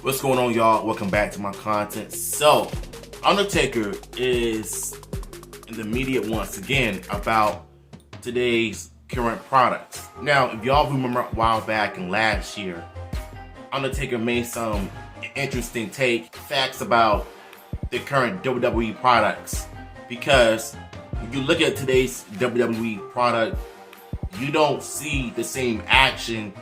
What's going on, y'all? Welcome back to my content. So, Undertaker is in the media once again about today's current products. Now, if y'all remember a while back in last year, Undertaker made some interesting facts about the current WWE products. Because when you look at today's WWE product, you don't see the same action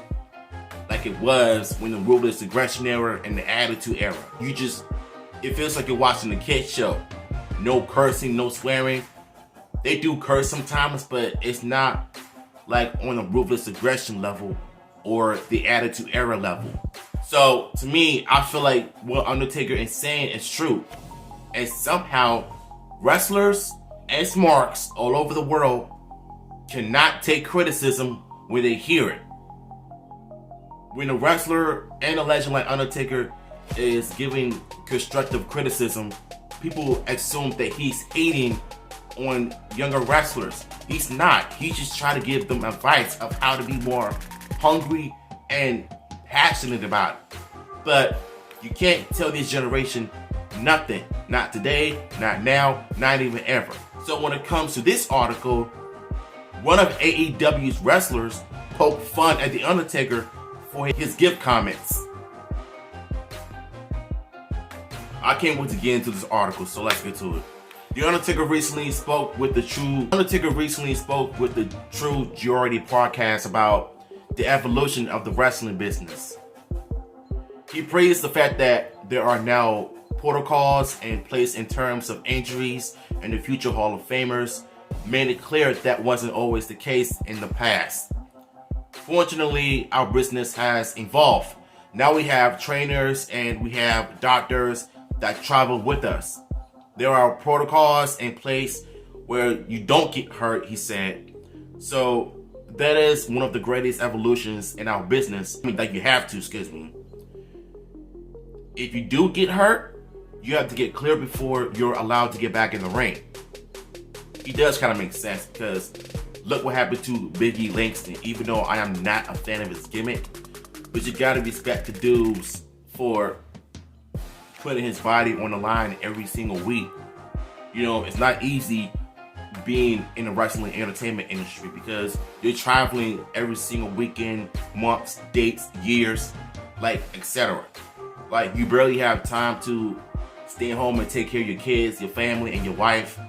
like it was when the Ruthless Aggression era and the Attitude era. It feels like you're watching a kid show. No cursing, no swearing. They do curse sometimes, but it's not like on the Ruthless Aggression level or the Attitude era level. So to me, I feel like what Undertaker is saying is true. And somehow wrestlers and smarks all over the world cannot take criticism when they hear it. When a wrestler and a legend like Undertaker is giving constructive criticism, people assume that he's hating on younger wrestlers. He's not. He's just trying to give them advice of how to be more hungry and passionate about it. But you can't tell this generation nothing. Not today, not now, not even ever. So when it comes to this article, one of AEW's wrestlers poked fun at The Undertaker for his gift comments. I can't wait to get into this article, so let's get to it. The Undertaker recently spoke with the True Majority podcast about the evolution of the wrestling business. He praised the fact that there are now protocols in place in terms of injuries and the future Hall of Famers, made it clear that wasn't always the case in the past. Fortunately, our business has evolved. Now we have trainers and we have doctors that travel with us. There are protocols in place where you don't get hurt, he said. So that is one of the greatest evolutions in our business. That you have to, If you do get hurt, you have to get clear before you're allowed to get back in the ring. It does kind of make sense because look what happened to Big E Langston. Even though I am not a fan of his gimmick, but you gotta respect the dudes for putting his body on the line every single week. You know, it's not easy being in the wrestling entertainment industry because you're traveling every single weekend, months, dates, years, like etc. Like you barely have time to stay home and take care of your kids, your family, and your wife.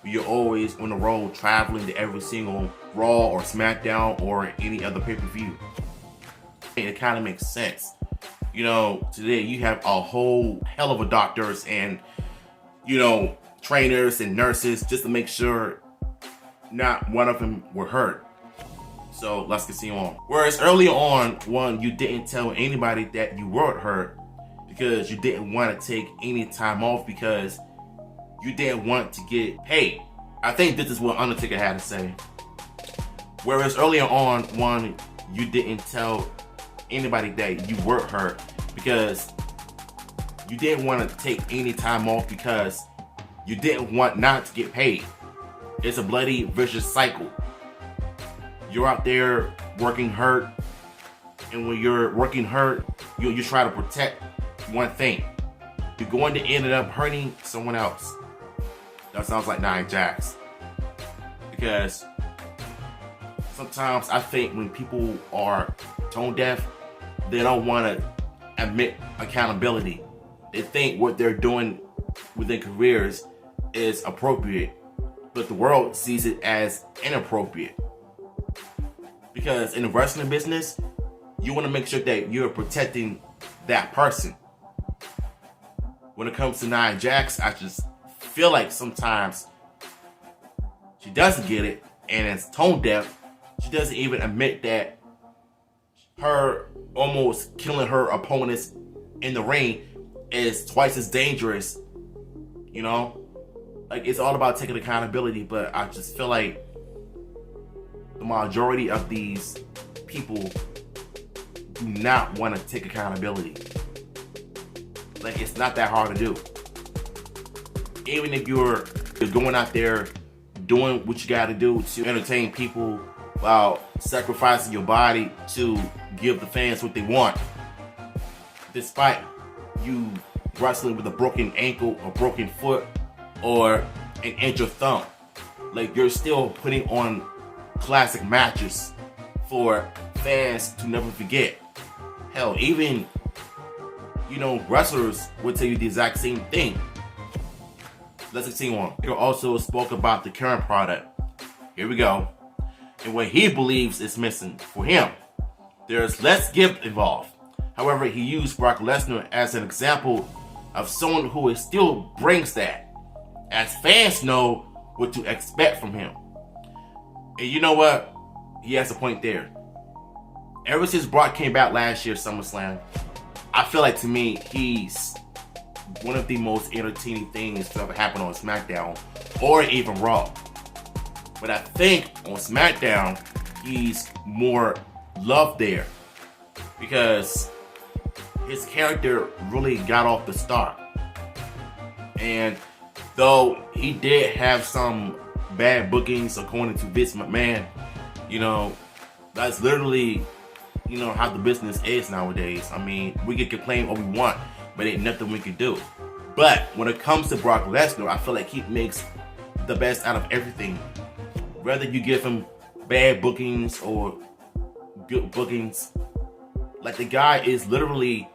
You're always on the road traveling to every single Raw or SmackDown or any other pay-per-view. It kind of makes sense. You know, today you have a whole hell of a doctors and, trainers and nurses just to make sure not one of them were hurt. So let's continue on. Whereas earlier on, you didn't tell anybody that you weren't hurt because you didn't want to take any time off because you didn't want to get paid. I think this is what Undertaker had to say. Whereas earlier on, you didn't tell anybody that you were hurt because you didn't want to take any time off because you didn't want not to get paid. It's a bloody vicious cycle. You're out there working hurt, and when you're working hurt, you try to protect one thing. You're going to end up hurting someone else. That sounds like Nia Jax. Because sometimes I think when people are tone deaf, they don't want to admit accountability. They think what they're doing with their careers is appropriate, but the world sees it as inappropriate. Because in the wrestling business, you want to make sure that you're protecting that person. When it comes to Nia Jax, I just feel like sometimes she doesn't get it, and as tone deaf, she doesn't even admit that her almost killing her opponents in the ring is twice as dangerous. Like it's all about taking accountability, but I just feel like the majority of these people do not want to take accountability. Like it's not that hard to do. Even if you're going out there doing what you got to do to entertain people while sacrificing your body to give the fans what they want, despite you wrestling with a broken ankle, a broken foot, or an injured thumb. Like, you're still putting on classic matches for fans to never forget. Hell, even, wrestlers would tell you the exact same thing. Let's continue on. He also spoke about the current product. Here we go. And what he believes is missing for him. There's less gift involved. However, he used Brock Lesnar as an example of someone who still brings that, as fans know what to expect from him. And you know what? He has a point there. Ever since Brock came back last year, SummerSlam, I feel like, to me, he's one of the most entertaining things to ever happen on SmackDown, or even Raw. But I think on SmackDown, he's more loved there, because his character really got off the start. And though he did have some bad bookings according to Vince McMahon, that's literally, how the business is nowadays. I mean, we can complain all we want, but ain't nothing we can do. But when it comes to Brock Lesnar, I feel like he makes the best out of everything. Whether you give him bad bookings or good bookings, like, the guy is literally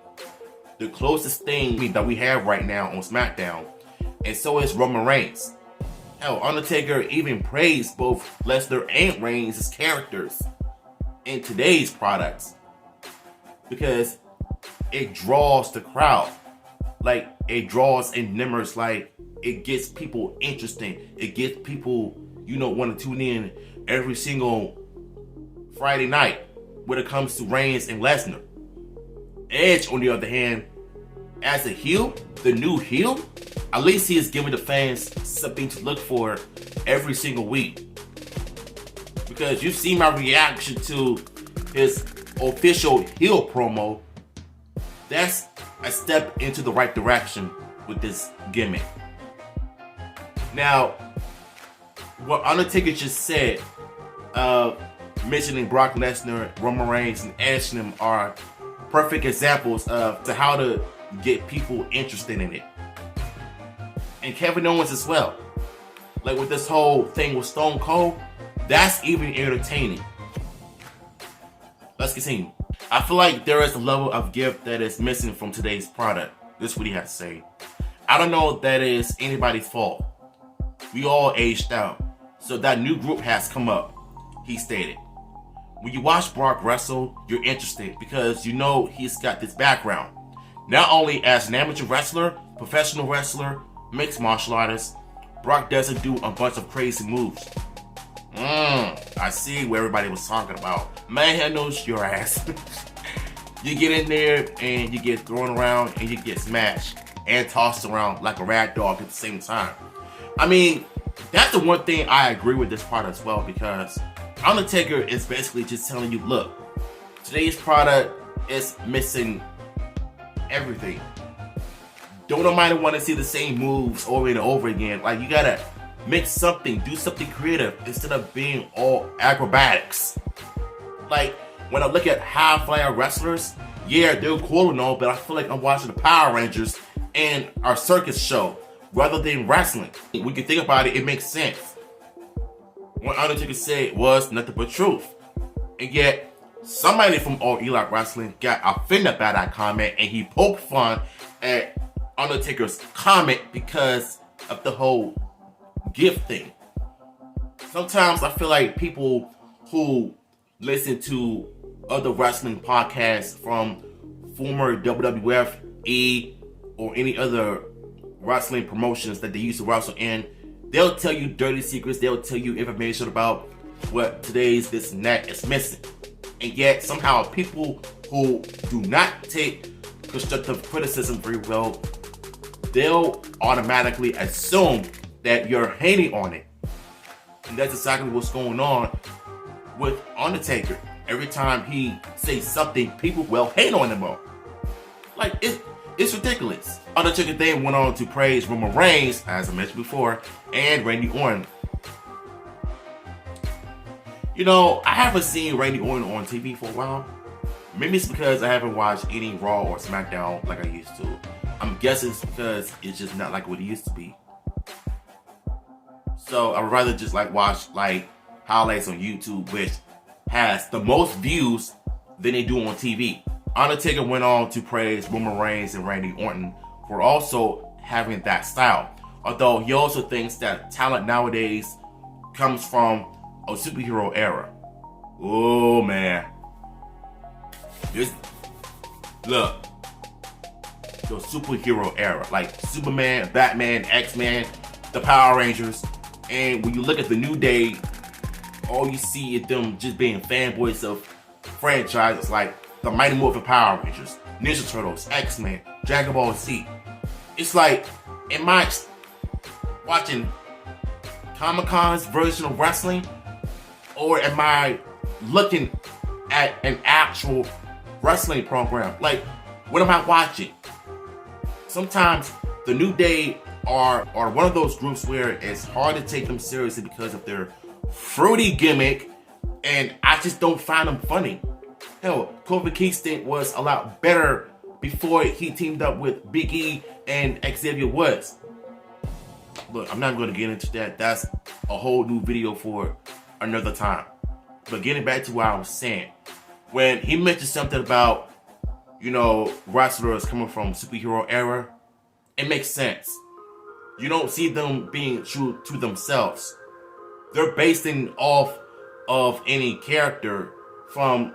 the closest thing that we have right now on SmackDown. And so is Roman Reigns. Hell, Undertaker even praised both Lesnar and Reigns as characters in today's products, because it draws the crowd. Like, it draws in numbers. Like, it gets people interesting. It gets people, want to tune in every single Friday night when it comes to Reigns and Lesnar. Edge, on the other hand, as a heel, the new heel, at least he is giving the fans something to look for every single week. Because you see my reaction to his official heel promo. That's a step into the right direction with this gimmick. Now, what Undertaker just said, mentioning Brock Lesnar, Roman Reigns, and Edge are perfect examples of how to get people interested in it. And Kevin Owens as well. Like, with this whole thing with Stone Cold, that's even entertaining. Let's continue. I feel like there is a level of gift that is missing from today's product. This is what he has to say. I don't know if that is anybody's fault. We all aged out, so that new group has come up, he stated. When you watch Brock wrestle, you're interested because he's got this background. Not only as an amateur wrestler, professional wrestler, mixed martial artist, Brock doesn't do a bunch of crazy moves. I see what everybody was talking about. Man knows your ass. You get in there and you get thrown around and you get smashed and tossed around like a rag dog at the same time. I mean, that's the one thing I agree with this part as well, because Undertaker is basically just telling you, look, today's product is missing everything. Don't nobody want to see the same moves over and over again. Like, you gotta make something, do something creative instead of being all acrobatics. Like, when I look at high flyer wrestlers, yeah, they're cool and all, but I feel like I'm watching the Power Rangers and our circus show rather than wrestling. When you think about it, it makes sense. What Undertaker said was nothing but truth. And yet, somebody from All Elite Wrestling got offended by that comment, and he poked fun at Undertaker's comment because of the whole gift thing. Sometimes I feel like people who listen to other wrestling podcasts from former WWF, or any other wrestling promotions that they used to wrestle in, they'll tell you dirty secrets, they'll tell you information about what today's this and that is missing. And yet, somehow, people who do not take constructive criticism very well, they'll automatically assume that you're hating on it. And that's exactly what's going on with Undertaker. Every time he says something, people will hate on him more. Like, it's ridiculous. Undertaker then went on to praise Roman Reigns, as I mentioned before, and Randy Orton. I haven't seen Randy Orton on TV for a while. Maybe it's because I haven't watched any Raw or SmackDown like I used to. I'm guessing it's because it's just not like what it used to be. So I would rather just like watch like highlights on YouTube, which has the most views than they do on TV. Undertaker went on to praise Roman Reigns and Randy Orton for also having that style. Although he also thinks that talent nowadays comes from a superhero era. Oh man. Look. The superhero era. Like Superman, Batman, X-Men, the Power Rangers. And when you look at the New Day, all you see is them just being fanboys of franchises like the Mighty Morphin Power Rangers, Ninja Turtles, X-Men, Dragon Ball Z. It's like, am I watching Comic-Con's version of wrestling, or am I looking at an actual wrestling program? Like, what am I watching? Sometimes the New Day are one of those groups where it's hard to take them seriously because of their fruity gimmick, and I just don't find them funny. Hell, Kofi Kingston was a lot better before he teamed up with Big E and Xavier Woods. Look, I'm not going to get into that. That's a whole new video for another time. But getting back to what I was saying, when he mentioned something about, you know, wrestlers coming from superhero era, it makes sense. You don't see them being true to themselves. They're basing off of any character from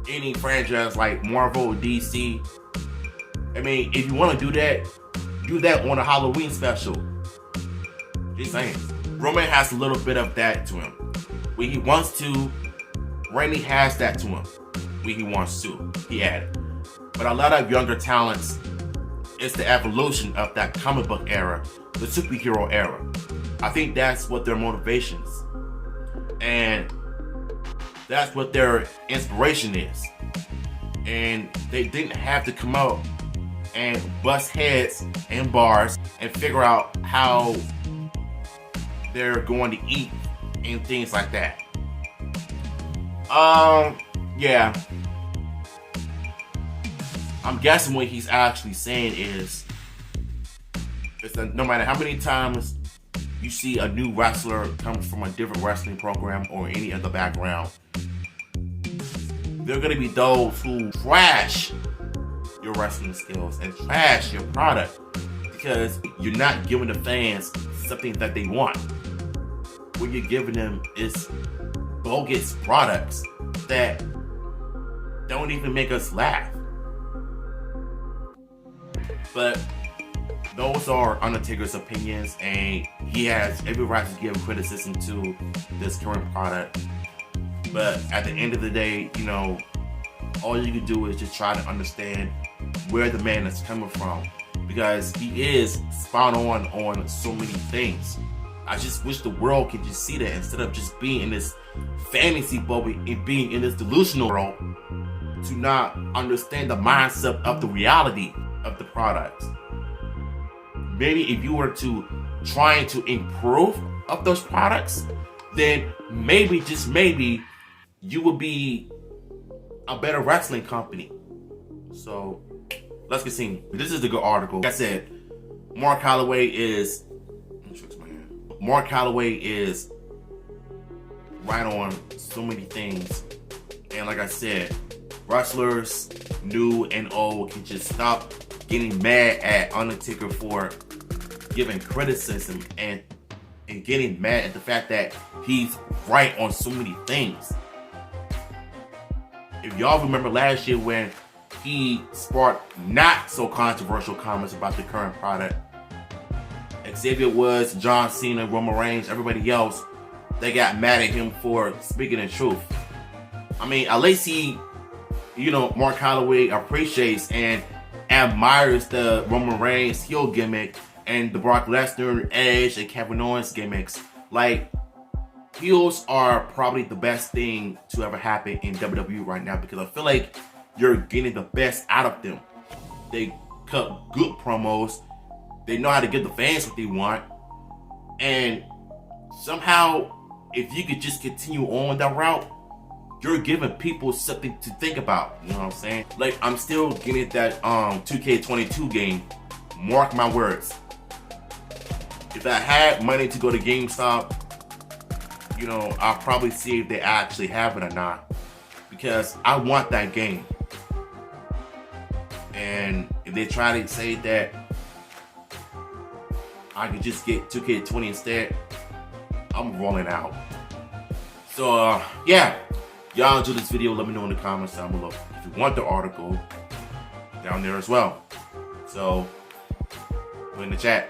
any franchise like Marvel or DC. I mean, if you want to do that on a Halloween special. Just saying. Roman has a little bit of that to him. When he wants to, Randy has that to him. When he wants to, he added. But a lot of younger talents, it's the evolution of that comic book era, the superhero era. I think that's what their motivations, and that's what their inspiration is. And they didn't have to come out and bust heads in bars and figure out how they're going to eat and things like that. Yeah. I'm guessing what he's actually saying is that no matter how many times you see a new wrestler come from a different wrestling program or any other background, there are going to be those who trash your wrestling skills and trash your product because you're not giving the fans something that they want. What you're giving them is bogus products that don't even make us laugh. But those are Undertaker's opinions, and he has every right to give criticism to this current product. But at the end of the day, you know, all you can do is just try to understand where the man is coming from, because he is spot on so many things. I just wish the world could just see that instead of just being in this fantasy bubble and being in this delusional world, to not understand the mindset of the reality of the products. Maybe if you were to try to improve of those products, then maybe, just maybe, you would be a better wrestling company. So let's continue. This is a good article. Like I said, Mark Calloway is right on so many things. And like I said, wrestlers, new and old, can just stop getting mad at Undertaker for giving criticism and getting mad at the fact that he's right on so many things. If y'all remember last year when he sparked not so controversial comments about the current product, Xavier Woods, John Cena, Roman Reigns, everybody else, they got mad at him for speaking the truth. I mean, at least he, you know, Mark Calloway appreciates and admires the Roman Reigns heel gimmick and the Brock Lesnar, Edge, and Kevin Owens gimmicks. Like, heels are probably the best thing to ever happen in WWE right now, because I feel like you're getting the best out of them. They cut good promos. They know how to give the fans what they want. And somehow, if you could just continue on that route, you're giving people something to think about. You know what I'm saying? Like, I'm still getting that 2K22 game. Mark my words. If I had money to go to GameStop, you know, I'll probably see if they actually have it or not, because I want that game. And if they try to say that I could just get 2K20 instead, I'm rolling out. So yeah, y'all enjoyed this video. Let me know in the comments down below if you want the article down there as well. So, we're in the chat.